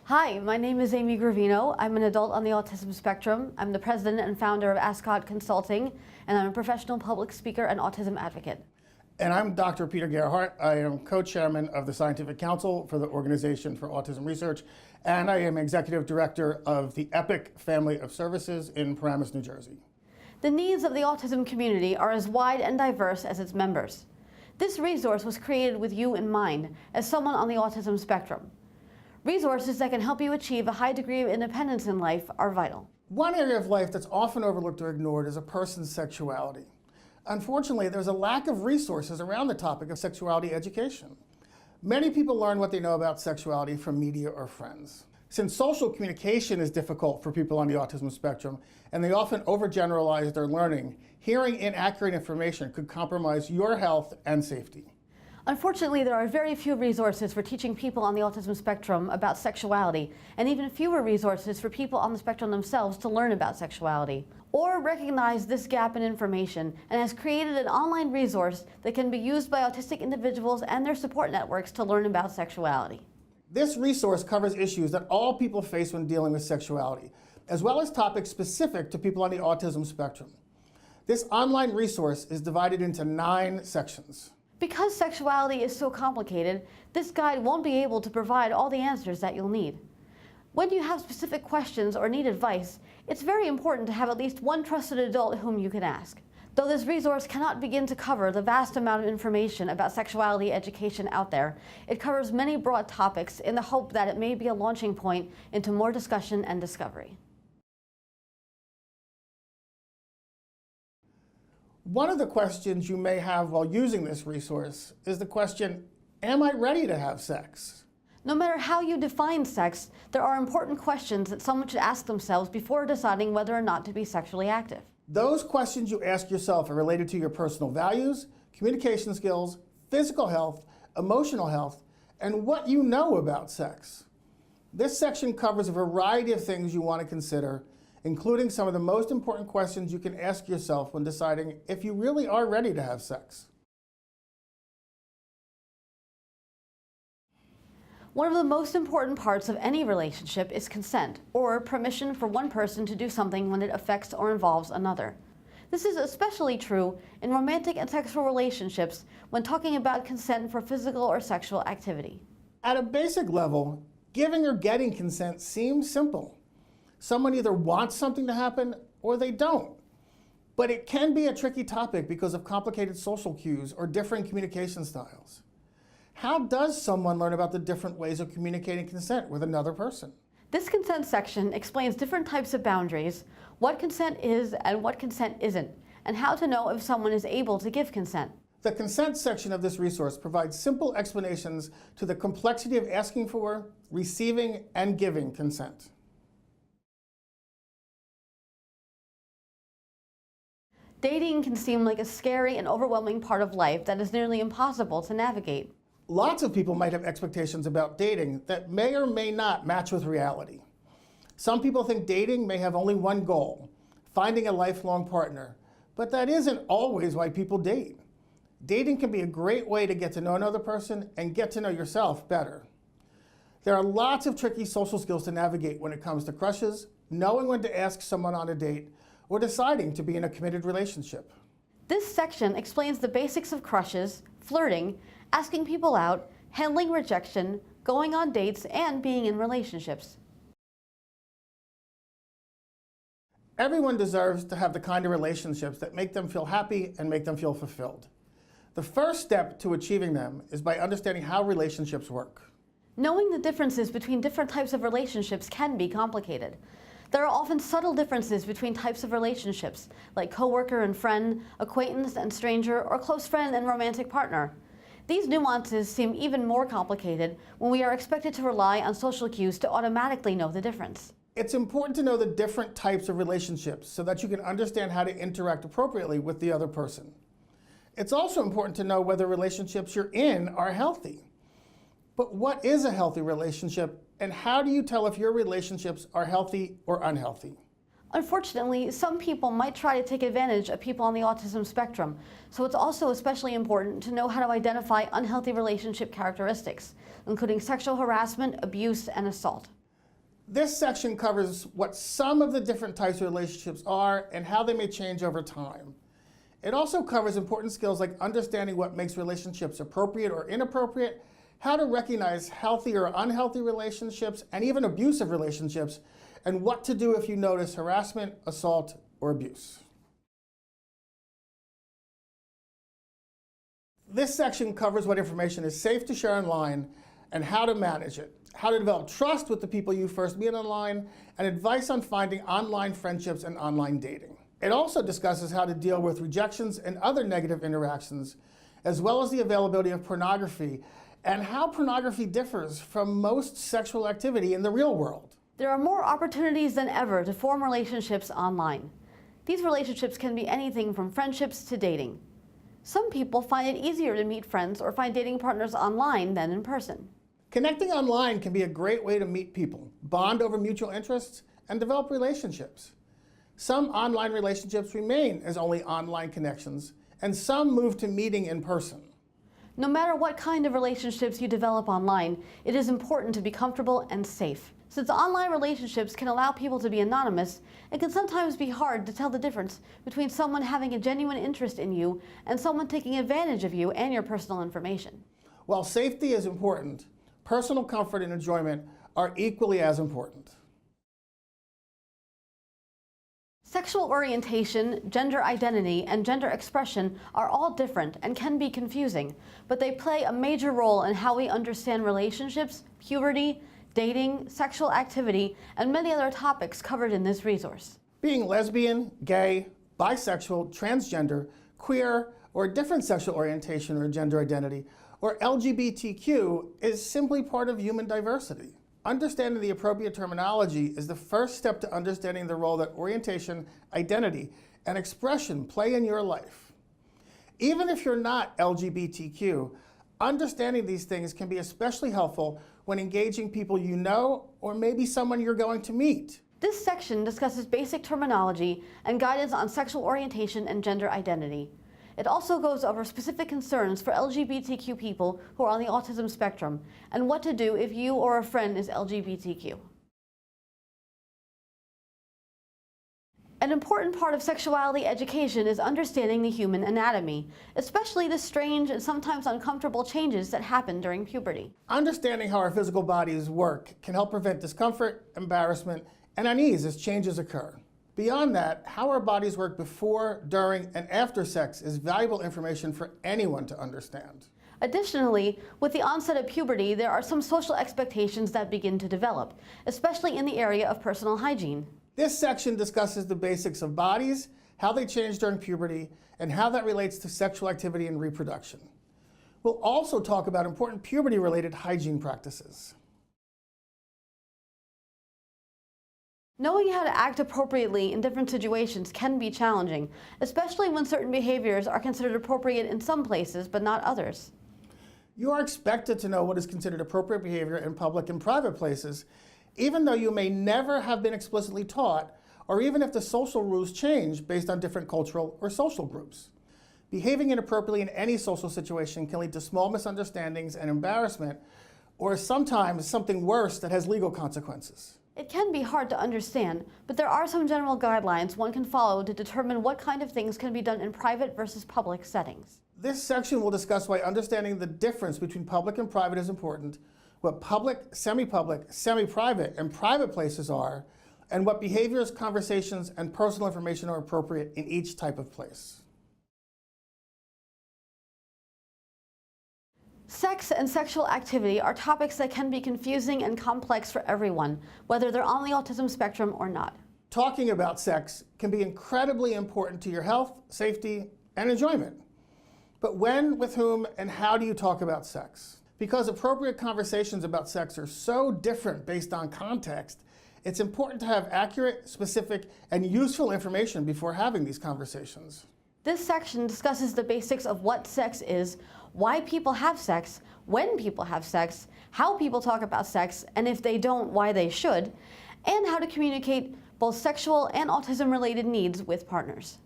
Hi, my name is Amy Gravino. I'm an adult on the autism spectrum. I'm the president and founder of Ascot Consulting, and I'm a professional public speaker and autism advocate. And I'm Dr. Peter Gerhardt. I am co-chairman of the Scientific Council for the Organization for Autism Research, and I am executive director of the EPIC family of services in Paramus, New Jersey. The needs of the autism community are as wide and diverse as its members. This resource was created with you in mind as someone on the autism spectrum. Resources that can help you achieve a high degree of independence in life are vital. One area of life that's often overlooked or ignored is a person's sexuality. Unfortunately, there's a lack of resources around the topic of sexuality education. Many people learn what they know about sexuality from media or friends. Since social communication is difficult for people on the autism spectrum, and they often overgeneralize their learning, hearing inaccurate information could compromise your health and safety. Unfortunately, there are very few resources for teaching people on the autism spectrum about sexuality, and even fewer resources for people on the spectrum themselves to learn about sexuality. OR recognized this gap in information and has created an online resource that can be used by autistic individuals and their support networks to learn about sexuality. This resource covers issues that all people face when dealing with sexuality, as well as topics specific to people on the autism spectrum. This online resource is divided into 9 sections. Because sexuality is so complicated, this guide won't be able to provide all the answers that you'll need. When you have specific questions or need advice, it's very important to have at least one trusted adult whom you can ask. Though this resource cannot begin to cover the vast amount of information about sexuality education out there, it covers many broad topics in the hope that it may be a launching point into more discussion and discovery. One of the questions you may have while using this resource is the question, am I ready to have sex? No matter how you define sex, there are important questions that someone should ask themselves before deciding whether or not to be sexually active. Those questions you ask yourself are related to your personal values, communication skills, physical health, emotional health, and what you know about sex. This section covers a variety of things you want to consider, including some of the most important questions you can ask yourself when deciding if you really are ready to have sex. One of the most important parts of any relationship is consent, or permission for one person to do something when it affects or involves another. This is especially true in romantic and sexual relationships when talking about consent for physical or sexual activity. At a basic level, giving or getting consent seems simple. Someone either wants something to happen or they don't. But it can be a tricky topic because of complicated social cues or different communication styles. How does someone learn about the different ways of communicating consent with another person? This consent section explains different types of boundaries, what consent is and what consent isn't, and how to know if someone is able to give consent. The consent section of this resource provides simple explanations to the complexity of asking for, receiving, and giving consent. Dating can seem like a scary and overwhelming part of life that is nearly impossible to navigate. Lots of people might have expectations about dating that may or may not match with reality. Some people think dating may have only one goal, finding a lifelong partner, but that isn't always why people date. Dating can be a great way to get to know another person and get to know yourself better. There are lots of tricky social skills to navigate when it comes to crushes, knowing when to ask someone on a date, or deciding to be in a committed relationship. This section explains the basics of crushes, flirting, asking people out, handling rejection, going on dates, and being in relationships. Everyone deserves to have the kind of relationships that make them feel happy and make them feel fulfilled. The first step to achieving them is by understanding how relationships work. Knowing the differences between different types of relationships can be complicated. There are often subtle differences between types of relationships, like coworker and friend, acquaintance and stranger, or close friend and romantic partner. These nuances seem even more complicated when we are expected to rely on social cues to automatically know the difference. It's important to know the different types of relationships so that you can understand how to interact appropriately with the other person. It's also important to know whether relationships you're in are healthy. But what is a healthy relationship, and how do you tell if your relationships are healthy or unhealthy? Unfortunately, some people might try to take advantage of people on the autism spectrum, so it's also especially important to know how to identify unhealthy relationship characteristics, including sexual harassment, abuse, and assault. This section covers what some of the different types of relationships are and how they may change over time. It also covers important skills like understanding what makes relationships appropriate or inappropriate, how to recognize healthy or unhealthy relationships, and even abusive relationships, and what to do if you notice harassment, assault, or abuse. This section covers what information is safe to share online and how to manage it, how to develop trust with the people you first meet online, and advice on finding online friendships and online dating. It also discusses how to deal with rejections and other negative interactions, as well as the availability of pornography and how pornography differs from most sexual activity in the real world. There are more opportunities than ever to form relationships online. These relationships can be anything from friendships to dating. Some people find it easier to meet friends or find dating partners online than in person. Connecting online can be a great way to meet people, bond over mutual interests, and develop relationships. Some online relationships remain as only online connections, and some move to meeting in person. No matter what kind of relationships you develop online, it is important to be comfortable and safe. Since online relationships can allow people to be anonymous, it can sometimes be hard to tell the difference between someone having a genuine interest in you and someone taking advantage of you and your personal information. While safety is important, personal comfort and enjoyment are equally as important. Sexual orientation, gender identity, and gender expression are all different and can be confusing, but they play a major role in how we understand relationships, puberty, dating, sexual activity, and many other topics covered in this resource. Being lesbian, gay, bisexual, transgender, queer, or a different sexual orientation or gender identity, or LGBTQ is simply part of human diversity. Understanding the appropriate terminology is the first step to understanding the role that orientation, identity, and expression play in your life. Even if you're not LGBTQ, understanding these things can be especially helpful when engaging people you know or maybe someone you're going to meet. This section discusses basic terminology and guidance on sexual orientation and gender identity. It also goes over specific concerns for LGBTQ people who are on the autism spectrum and what to do if you or a friend is LGBTQ. An important part of sexuality education is understanding the human anatomy, especially the strange and sometimes uncomfortable changes that happen during puberty. Understanding how our physical bodies work can help prevent discomfort, embarrassment, and unease as changes occur. Beyond that, how our bodies work before, during, and after sex is valuable information for anyone to understand. Additionally, with the onset of puberty, there are some social expectations that begin to develop, especially in the area of personal hygiene. This section discusses the basics of bodies, how they change during puberty, and how that relates to sexual activity and reproduction. We'll also talk about important puberty-related hygiene practices. Knowing how to act appropriately in different situations can be challenging, especially when certain behaviors are considered appropriate in some places but not others. You are expected to know what is considered appropriate behavior in public and private places, even though you may never have been explicitly taught, or even if the social rules change based on different cultural or social groups. Behaving inappropriately in any social situation can lead to small misunderstandings and embarrassment, or sometimes something worse that has legal consequences. It can be hard to understand, but there are some general guidelines one can follow to determine what kind of things can be done in private versus public settings. This section will discuss why understanding the difference between public and private is important, what public, semi-public, semi-private, and private places are, and what behaviors, conversations, and personal information are appropriate in each type of place. Sex and sexual activity are topics that can be confusing and complex for everyone, whether they're on the autism spectrum or not. Talking about sex can be incredibly important to your health, safety, and enjoyment. But when, with whom, and how do you talk about sex? Because appropriate conversations about sex are so different based on context, it's important to have accurate, specific, and useful information before having these conversations. This section discusses the basics of what sex is, why people have sex, when people have sex, how people talk about sex, and if they don't, why they should, and how to communicate both sexual and autism-related needs with partners.